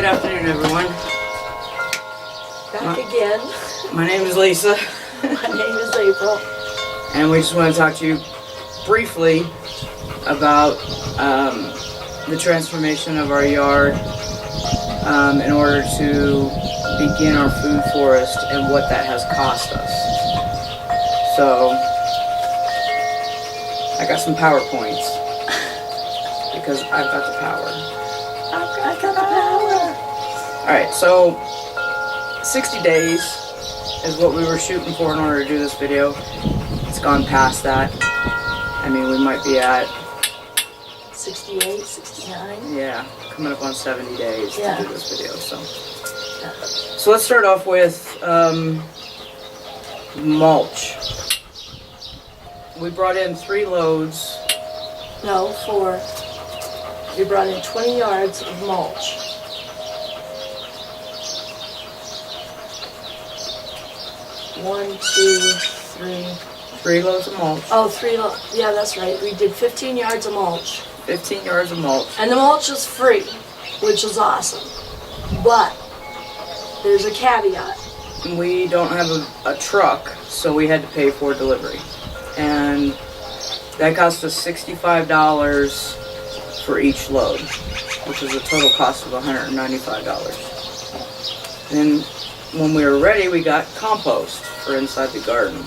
Good afternoon, everyone. Back again. My name is Lisa. My name is April. And we just want to talk to you briefly about the transformation of our yard in order to begin our food forest and what that has cost us. So, I got some PowerPoints because I've got the power. I got the power. Alright, so 60 days is what we were shooting for in order to do this video. It's gone past that. I mean, we might be at 68, 69. yeah, coming up on 70 days Yeah. to do this video. So let's start off with mulch. We brought in 3 loads. No, 4. We brought in 20 yards of mulch. One, 2, 3. 3 loads of mulch. Oh, 3. Yeah, that's right. We did 15 yards of mulch. 15 yards of mulch. And the mulch is free, which is awesome. But there's a caveat. We don't have a truck, so we had to pay for delivery. And that cost us $65 for each load, which is a total cost of $195. Then when we were ready, we got compost for inside the garden.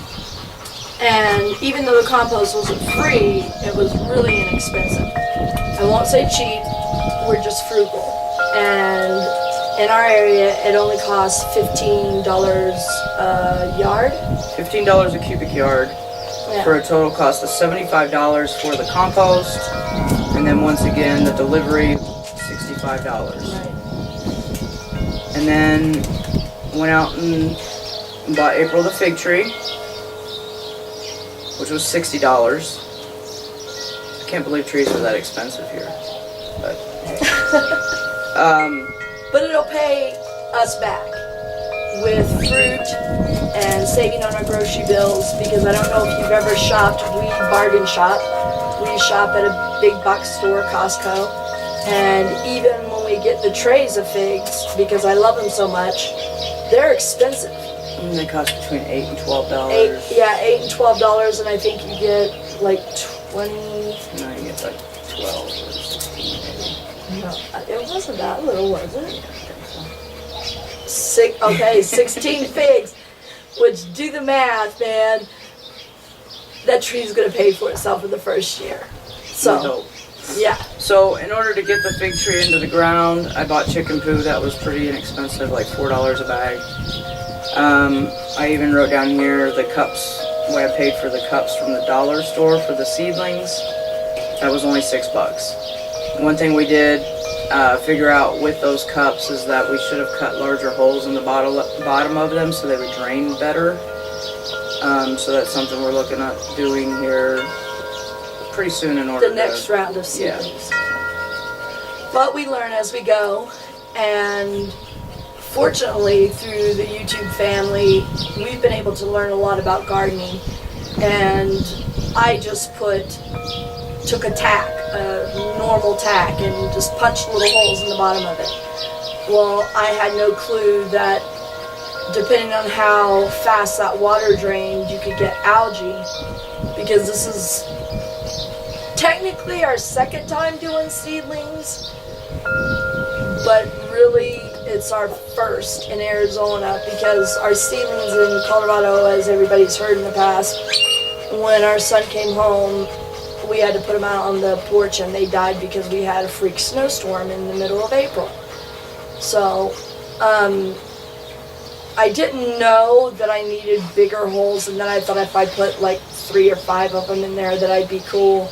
And even though the compost wasn't free, it was really inexpensive. I won't say cheap, we're just frugal. And in our area, it only costs $15 a yard. $15 a cubic yard. Yeah. For a total cost of $75 for the compost, and then once again the delivery, $65. Right. And then went out and bought April the fig tree, which was $60. I can't believe trees are that expensive here, but But it'll pay us back with fruit and saving on our grocery bills, because I don't know if you've ever shopped. We bargain shop. We shop at a big box store, Costco, and even when we get the trays of figs, because I love them so much, they're expensive. they cost between $8 and $12. $8 and $12, and I think you get like 20. No, you get like 12 or 16 maybe. No, it wasn't that little, was it? Yeah, I think so. 16 figs, which, do the math, man. That tree's gonna pay for itself in the first year. We So, hope. yeah. So in order to get the fig tree into the ground, I bought chicken poo. That was pretty inexpensive, like $4 a bag. I even wrote down here the cups, what I paid for the cups from the dollar store for the seedlings. That was only $6. One thing we did figure out with those cups is that we should have cut larger holes in the bottom of them so they would drain better. So that's something we're looking at doing here pretty soon in order The next round of yeah. seedlings. But we learn as we go, and fortunately through the YouTube family, we've been able to learn a lot about gardening. And I just took a tack, a normal tack, and just punched little holes in the bottom of it. Well, I had no clue that depending on how fast that water drained, you could get algae, because this is technically our second time doing seedlings, but really it's our first in Arizona, because our seedlings in Colorado, as everybody's heard in the past, when our son came home, we had to put them out on the porch and they died because we had a freak snowstorm in the middle of April. So, I didn't know that I needed bigger holes, and then I thought if I put like 3 or 5 of them in there that I'd be cool.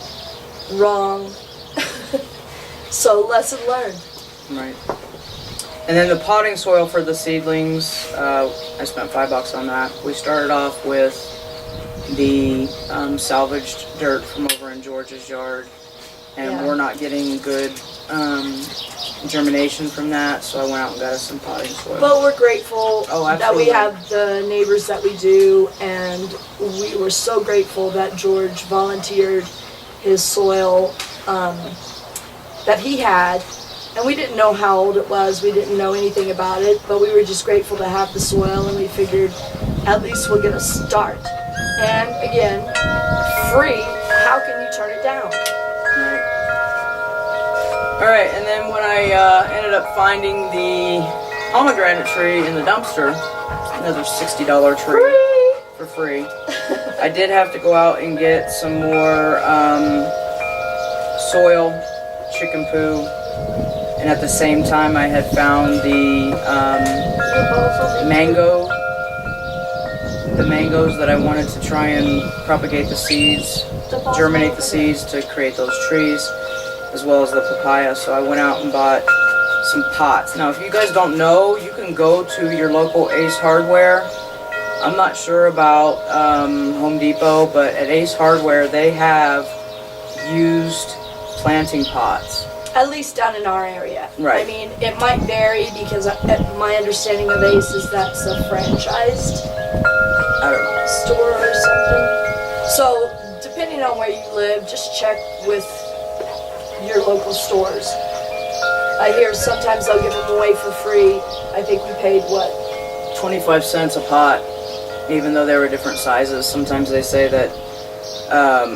Wrong. So, lesson learned. Right. And then the potting soil for the seedlings, I spent $5 on that. We started off with the salvaged dirt from over in George's yard, and Yeah. we're not getting good germination from that, so I went out and got us some potting soil. But we're grateful Oh, that absolutely. we have the neighbors that we do, and we were so grateful that George volunteered his soil that he had And we didn't know how old it was. We didn't know anything about it, but we were just grateful to have the soil, and we figured at least we'll get a start. And again, free, how can you turn it down? Alright, and then when I ended up finding the pomegranate tree in the dumpster, another $60 tree Free! for free, I did have to go out and get some more soil, chicken poo, and at the same time I had found the mangoes that I wanted to try and propagate the seeds, germinate the seeds to create those trees, as well as the papaya. So I went out and bought some pots. Now if you guys don't know, you can go to your local Ace Hardware. I'm not sure about Home Depot, but at Ace Hardware they have used planting pots. At least down in our area. Right. I mean, it might vary because my understanding of Ace is that's a franchised I don't know. store or something. So, depending on where you live, just check with your local stores. I hear sometimes they'll give them away for free. I think we paid, what? 25 cents a pot, even though they were different sizes. Sometimes they say that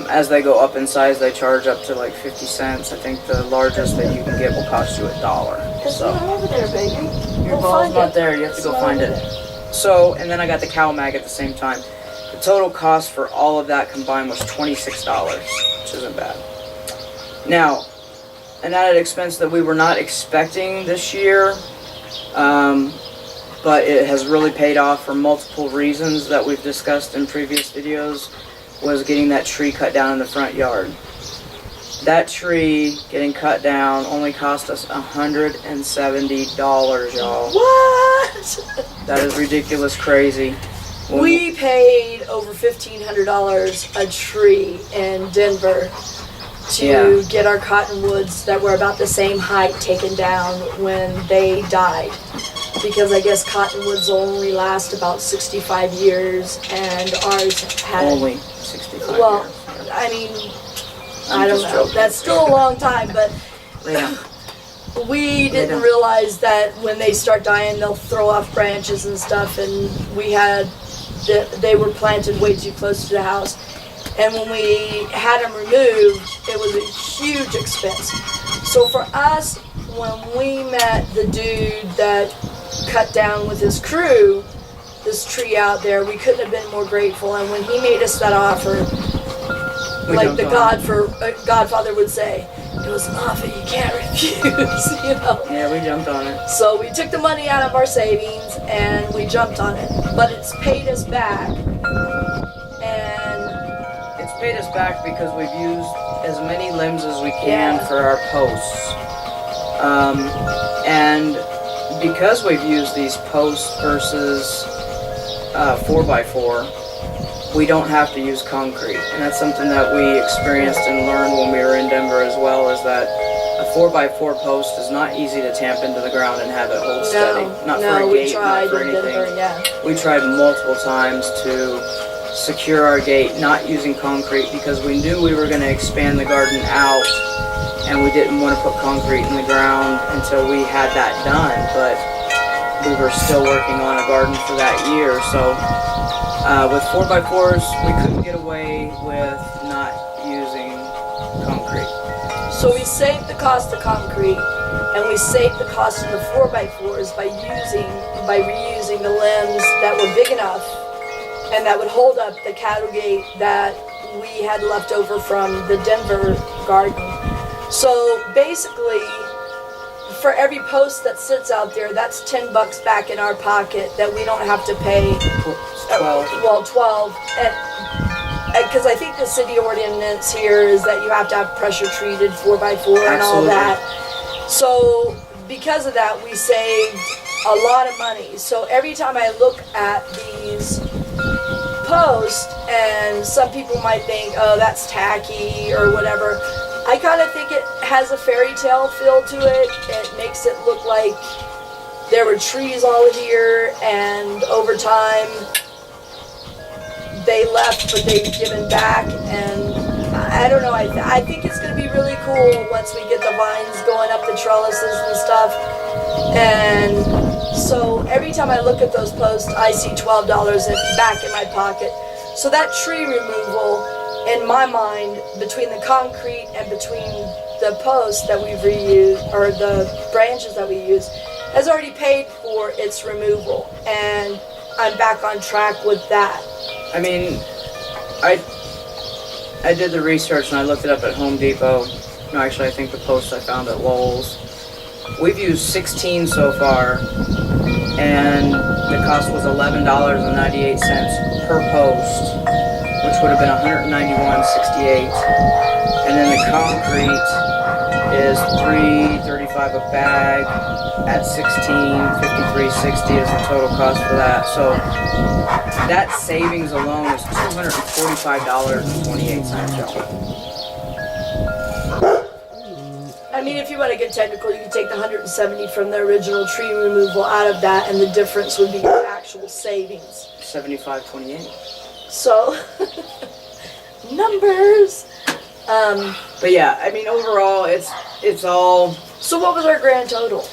as they go up in size, they charge up to like 50 cents. I think the largest that you can get will cost you $1. It's So not over there, baby. your Go ball's find not it. there. You have to It's go not find over it. there. So, and then I got the cow mag at the same time. The total cost for all of that combined was $26, which isn't bad. Now, an added expense that we were not expecting this year, but it has really paid off for multiple reasons that we've discussed in previous videos, was getting that tree cut down in the front yard. That tree getting cut down only cost us $170, y'all. What? That is ridiculous crazy. When We paid over $1,500 a tree in Denver to Yeah. get our cottonwoods that were about the same height taken down when they died. Because I guess cottonwoods only last about 65 years, and ours had only 65 well, years. I mean, I'm I don't just know. joking. That's still a long time, but Yeah. we didn't don't. realize that when they start dying, they'll throw off branches and stuff, and they were planted way too close to the house. And when we had them removed, it was a huge expense. So for us, when we met the dude that cut down with his crew this tree out there, we couldn't have been more grateful. And when he made us that offer, We like jumped the on Godfather would say, it was an offer you can't refuse, you know. Yeah, we jumped on it. So we took the money out of our savings and we jumped on it. But it's paid us back. And It's paid us back because we've used as many limbs as we can Yeah. for our posts. And because we've used these posts versus 4x4, we don't have to use concrete. And that's something that we experienced and learned when we were in Denver as well, is that a 4x4 post is not easy to tamp into the ground and have it hold steady. Not for a we gate, tried not for in anything. Denver, yeah. We tried multiple times to secure our gate not using concrete because we knew we were going to expand the garden out, and we didn't want to put concrete in the ground until we had that done. But we were still working on a garden for that year, so with 4x4s we couldn't get away with not using concrete. So we saved the cost of concrete, and we saved the cost of the 4x4s by reusing the limbs that were big enough and that would hold up the cattle gate that we had left over from the Denver garden. So basically, for every post that sits out there, that's $10 back in our pocket that we don't have to pay. 12. Well, 12, because I think the city ordinance here is that you have to have pressure treated 4x4 and all Absolutely. that. So because of that, we saved a lot of money. So every time I look at these posts, and some people might think, oh, that's tacky or whatever, I kind of think it has a fairy tale feel to it. It makes it look like there were trees all here, and over time they left, but they've given back. And I don't know. I think it's going to be really cool once we get the vines going up the trellises and stuff. And so every time I look at those posts, I see $12 back in my pocket. So that tree removal, in my mind, between the concrete and between the posts that we've reused, or the branches that we use, has already paid for its removal. And I'm back on track with that. I mean, I did the research and I looked it up at Home Depot. No, actually, I think the post I found at Lowe's. We've used 16 so far, and the cost was $11.98 per post, which would have been $191.68. And then the concrete is $3.35 a bag at 16, $53.60 is the total cost for that. So that savings alone is $245.28, y'all. I mean, if you want to get technical, you can take the 170 from the original tree removal out of that, and the difference would be your actual savings. $75.28. So, numbers. But yeah, I mean, overall, it's all. So what was our grand total?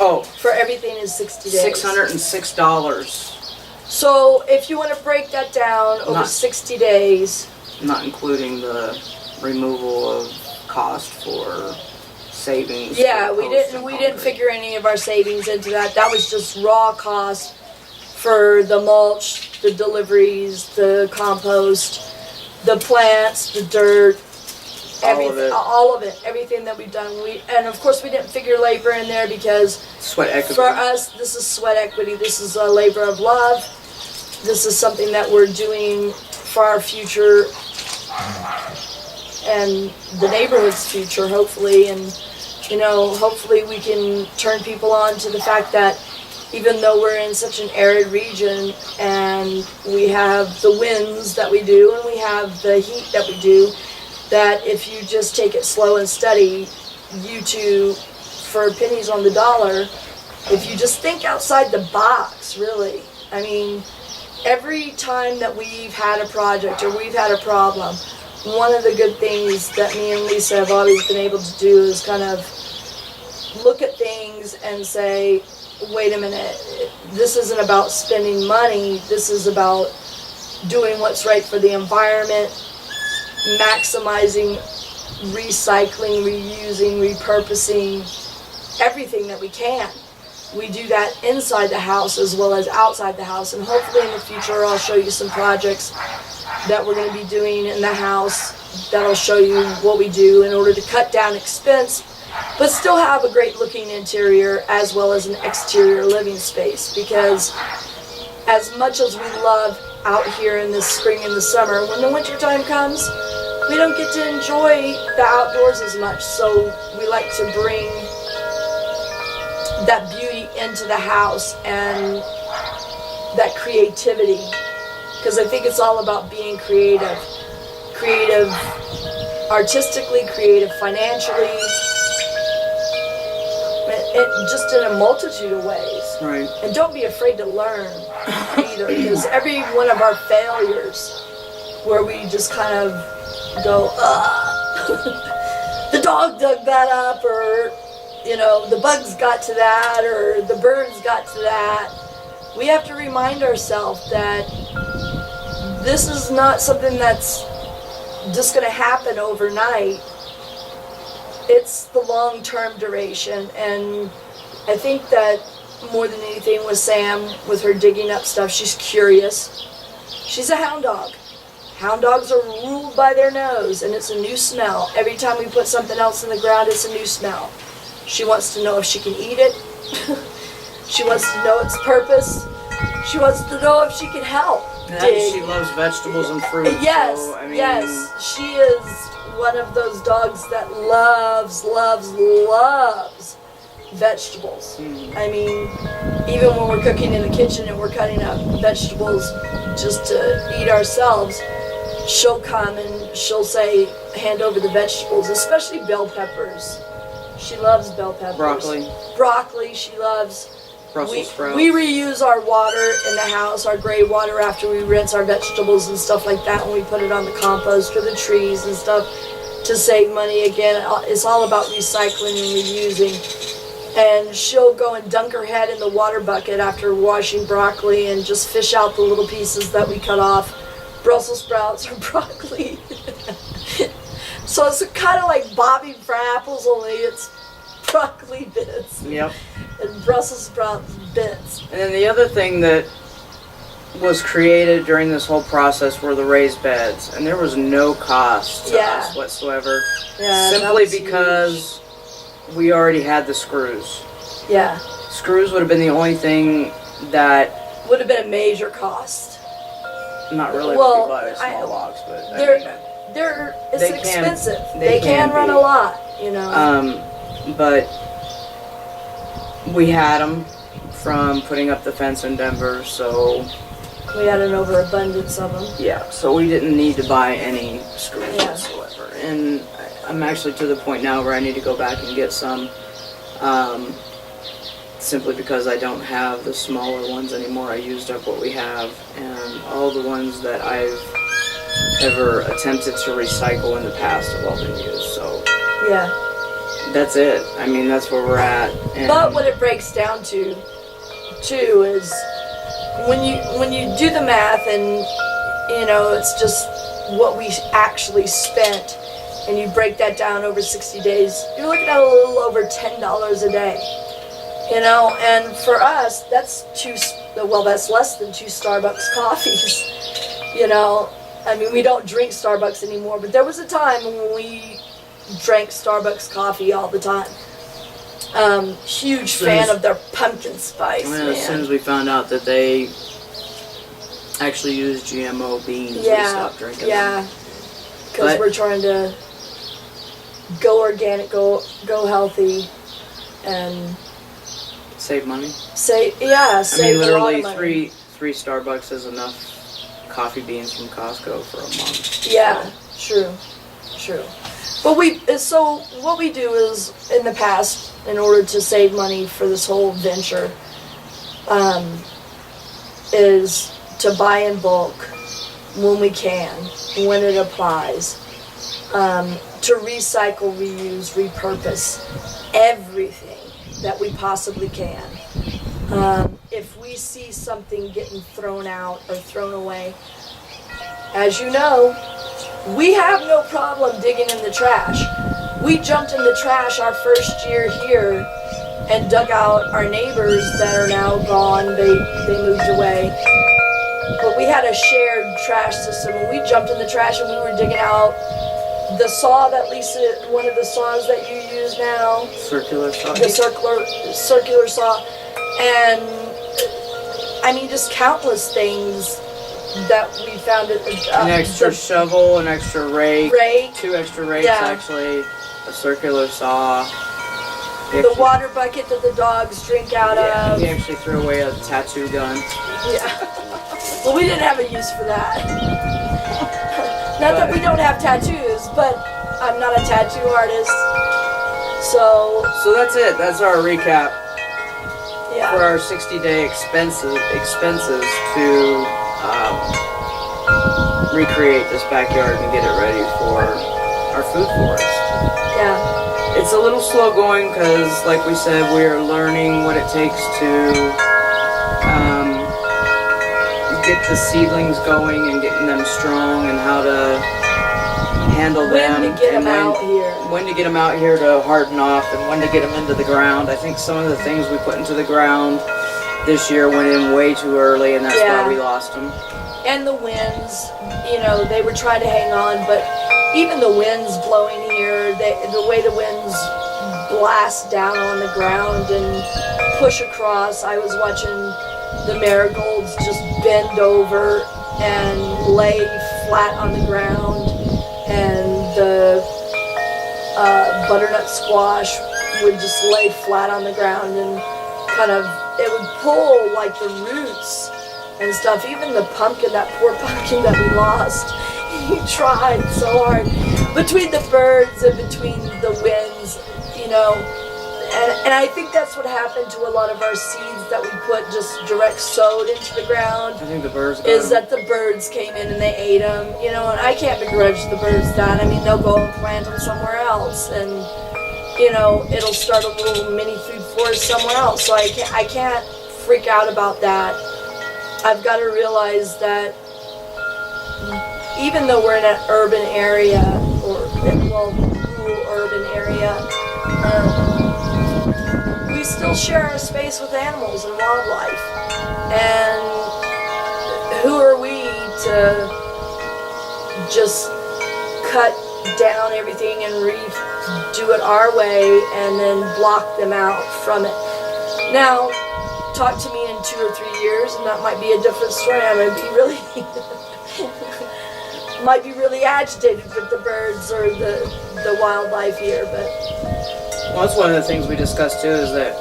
Oh, For everything is 60 days. $606, So if you want to break that down over Not- 60 days, not including the removal of cost for savings. yeah, for we post didn't and we didn't concrete. figure any of our savings into that. That was just raw cost for the mulch, the deliveries, the compost, the plants, the dirt, everything, all of it, everything that we've done. And of course we didn't figure labor in there because Sweat equity. for us this is sweat equity. This is a labor of love. This is something that we're doing for our future and the neighborhood's future, hopefully. And hopefully we can turn people on to the fact that even though we're in such an arid region and we have the winds that we do and we have the heat that we do, that if you just take it slow and steady, you two, for pennies on the dollar, if you just think outside the box, really. I mean, every time that we've had a project or we've had a problem, one of the good things that me and Lisa have always been able to do is kind of look at things and say, wait a minute, this isn't about spending money, this is about doing what's right for the environment, maximizing, recycling, reusing, repurposing, everything that we can. We do that inside the house as well as outside the house, and hopefully in the future I'll show you some projects that we're going to be doing in the house that'll show you what we do in order to cut down expense, but still have a great looking interior as well as an exterior living space. Because as much as we love out here in the spring and the summer, when the winter time comes, we don't get to enjoy the outdoors as much. So we like to bring that beauty into the house and that creativity, because I think it's all about being creative artistically, creative financially, and just in a multitude of ways. Right. And don't be afraid to learn either, because every one of our failures where we just kind of go, the dog dug that up, or the bugs got to that, or the birds got to that, we have to remind ourselves that this is not something that's just going to happen overnight. It's the long-term duration. And I think that more than anything with Sam, with her digging up stuff, she's curious. She's a hound dog. Hound dogs are ruled by their nose, and it's a new smell. Every time we put something else in the ground, it's a new smell. She wants to know if she can eat it. She wants to know its purpose. She wants to know if she can help. And dig. she loves vegetables and fruit. Yes, so, I mean, yes. She is one of those dogs that loves vegetables. I mean, even when we're cooking in the kitchen and we're cutting up vegetables just to eat ourselves, she'll come and she'll say, hand over the vegetables, especially bell peppers. She loves bell peppers. Broccoli. Broccoli she loves. Brussels sprouts. We reuse our water in the house, our gray water, after we rinse our vegetables and stuff like that, and we put it on the compost or the trees and stuff to save money. Again, it's all about recycling and reusing. And she'll go and dunk her head in the water bucket after washing broccoli and just fish out the little pieces that we cut off, Brussels sprouts or broccoli. So it's kind of like bobbing for apples, only it's broccoli bits. Yep. And Brussels sprout bits. And then the other thing that was created during this whole process were the raised beds, and there was no cost to us whatsoever. Yeah, simply because we already had the screws. Yeah. Screws would have been the only thing that would have been a major cost. Not really. Well, if you buy small logs, but it's they expensive. They can run be. a lot, you know. But we had them from putting up the fence in Denver, so we had an overabundance of them. Yeah, so we didn't need to buy any screws Yeah. whatsoever. And I'm actually to the point now where I need to go back and get some, simply because I don't have the smaller ones anymore. I used up what we have, and all the ones that I've ever attempted to recycle in the past have all been used. So Yeah. that's it. I mean, that's where we're at. And But what it breaks down to, too, is when you do the math and, you know, it's just what we actually spent, and you break that down over 60 days, you're looking at a little over $10 a day. You know, and for us, that's that's less than 2 Starbucks coffees. You know, I mean, we don't drink Starbucks anymore, but there was a time when we drank Starbucks coffee all the time. Huge fan of their pumpkin spice. I mean, as soon as we found out that they actually use GMO beans, we stopped drinking them. Yeah, because we're trying to go organic, go healthy, and Save money. save I mean, a lot literally of money. three Starbucks is enough coffee beans from Costco for a month. Yeah, true. But what we do is, in the past, in order to save money for this whole venture, is to buy in bulk when we can, when it applies, to recycle, reuse, repurpose everything that we possibly can. If we see something getting thrown out or thrown away, as you know, we have no problem digging in the trash. We jumped in the trash our first year here and dug out our neighbors that are now gone. They moved away. But we had a shared trash system, and we jumped in the trash and we were digging out the saw that Lisa, one of the saws that you use now, Circular saw. the circular saw, and I mean just countless things that we found at An extra shovel, an extra rake, rake, 2 extra rakes actually, a circular saw. the water bucket that the dogs drink out of. He actually threw away a tattoo gun. Yeah. Well, we didn't have a use for that. Not that we don't have tattoos, but I'm not a tattoo artist. So that's it. That's our recap yeah. for our 60-day expenses to recreate this backyard and get it ready for our food forest. Yeah. It's a little slow going because, like we said, we are learning what it takes to get the seedlings going and getting them strong and how to handle them. When to get them out here. When to get them out here to harden off and when to get them into the ground. I think some of the things we put into the ground this year went in way too early, and that's why we lost them. And the winds, you know, they were trying to hang on, but even the winds blowing here, the way the winds blast down on the ground and push across. I was watching the marigolds just bend over and lay flat on the ground, and the butternut squash would just lay flat on the ground, and kind of, it would pull like the roots and stuff. Even the pumpkin, that poor pumpkin that we lost, he tried so hard. Between the birds and between the winds, you know, And I think that's what happened to a lot of our seeds that we put just direct sowed into the ground. I think the birds got Is 'em. that the birds came in and they ate them, you know, and I can't begrudge the birds that. I mean, they'll go and plant them somewhere else, and you know, it'll start a little mini food forest somewhere else. So I can't freak out about that. I've got to realize that even though we're in an urban area, or well, rural urban area, we still share our space with animals and wildlife. And who are we to just cut down everything and redo it our way and then block them out from it? Now, talk to me in 2 or 3 years and that might be a different story. I might be really might be really agitated with the birds or the wildlife here, but Well, that's one of the things we discussed too, is that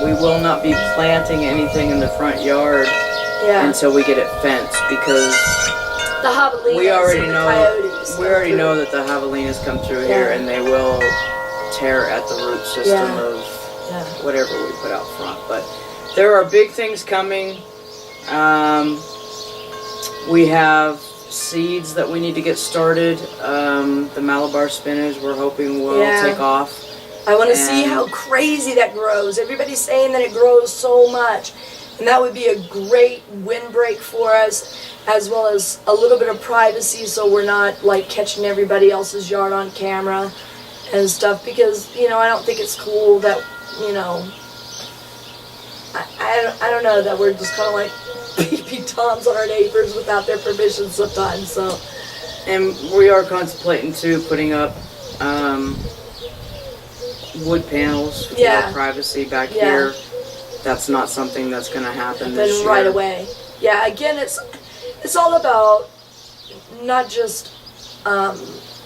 we will not be planting anything in the front yard yeah, until we get it fenced, because the javelinas we already and the know coyotes. we already know that the javelinas come through here Yeah. and they will tear at the root system Yeah. of Yeah. whatever we put out front. But there are big things coming. We have seeds that we need to get started. The Malabar spinach we're hoping will Yeah. take off. I want to see And- how crazy that grows. Everybody's saying that it grows so much. And that would be a great windbreak for us, as well as a little bit of privacy so we're not like catching everybody else's yard on camera and stuff. Because, you know, I don't think it's cool that, you know, I don't know, that we're just kind of like peepee toms on our neighbors without their permission sometimes. So, And we are contemplating too putting up wood panels for Yeah. privacy back Yeah. here. That's not something that's going to happen this then year. right away. Yeah, again, it's all about not just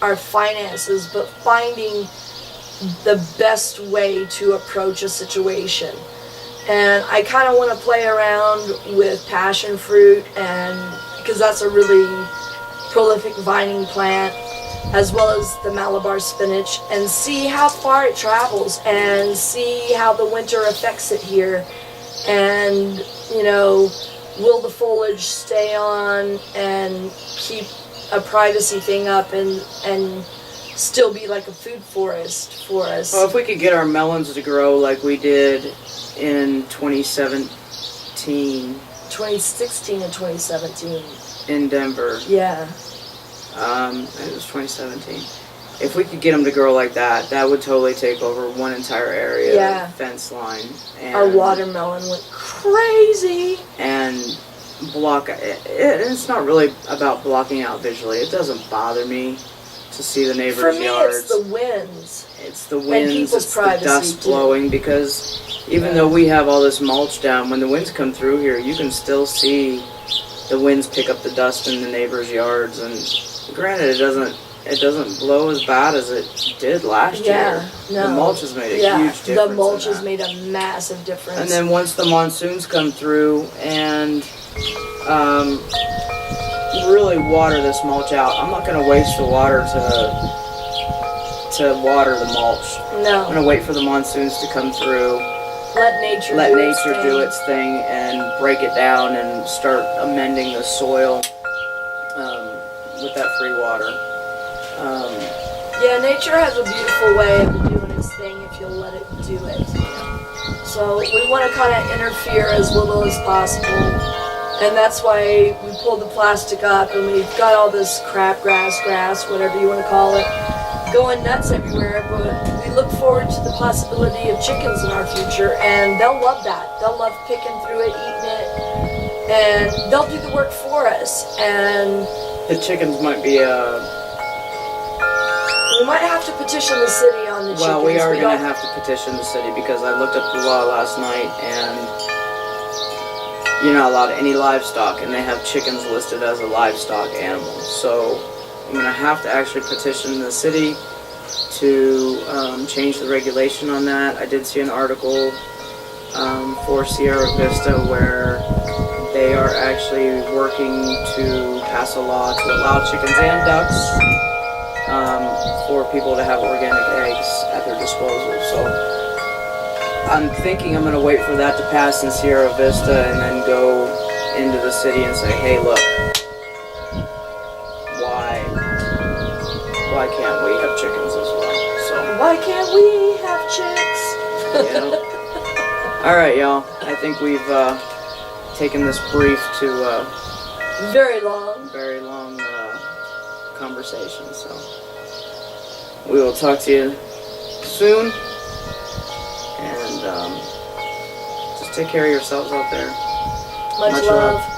our finances, but finding the best way to approach a situation. And I kind of want to play around with passion fruit, and because that's a really prolific vining plant, as well as the Malabar spinach, and see how far it travels and see how the winter affects it here. And, you know, will the foliage stay on and keep a privacy thing up and still be like a food forest for us? Well, if we could get our melons to grow like we did in 2017 2016 and 2017. in Denver, Yeah. it was 2017. If we could get them to grow like that, that would totally take over one entire area, Yeah. fence line, and Our watermelon went crazy. and block it. It's not really about blocking out visually. It doesn't bother me to see the neighbors' For me, yards. it's the winds. It's the winds, people's it's the privacy, dust too. blowing, because even though we have all this mulch down, when the winds come through here, you can still see the winds pick up the dust in the neighbors' yards. And granted, it doesn't blow as bad as it did last year. No. The mulch has made a Yeah, huge difference. the mulch in has that. made a massive difference. And then once the monsoons come through and really water this mulch out, I'm not going to waste the water to water the mulch. I'm no, going to wait for the monsoons to come through, let nature let do nature its do thing. its thing, and break it down and start amending the soil with that free water. Yeah, nature has a beautiful way of doing its thing if you'll let it do it. So we want to kind of interfere as little as possible. And that's why we pulled the plastic up and we've got all this crabgrass, grass, whatever you want to call it, going nuts everywhere. But we look forward to the possibility of chickens in our future, and they'll love that. They'll love picking through it, eating it, and they'll do the work for us. And The chickens might be we might have to petition the city on the chickens. well, we are going to don't- have to petition the city, because I looked up the law last night, and you're not allowed any livestock, and they have chickens listed as a livestock animal. So I'm going to have to actually petition the city to change the regulation on that. I did see an article for Sierra Vista where they are actually working to pass a law to allow chickens and ducks for people to have organic eggs at their disposal. So I'm thinking I'm gonna wait for that to pass in Sierra Vista and then go into the city and say, hey, look, why can't we have chickens as well? So Why can't we have chicks? yeah. All right, y'all. I think we've taken this brief to Very long. very long conversation. So we will talk to you soon, and just take care of yourselves out there. Much love.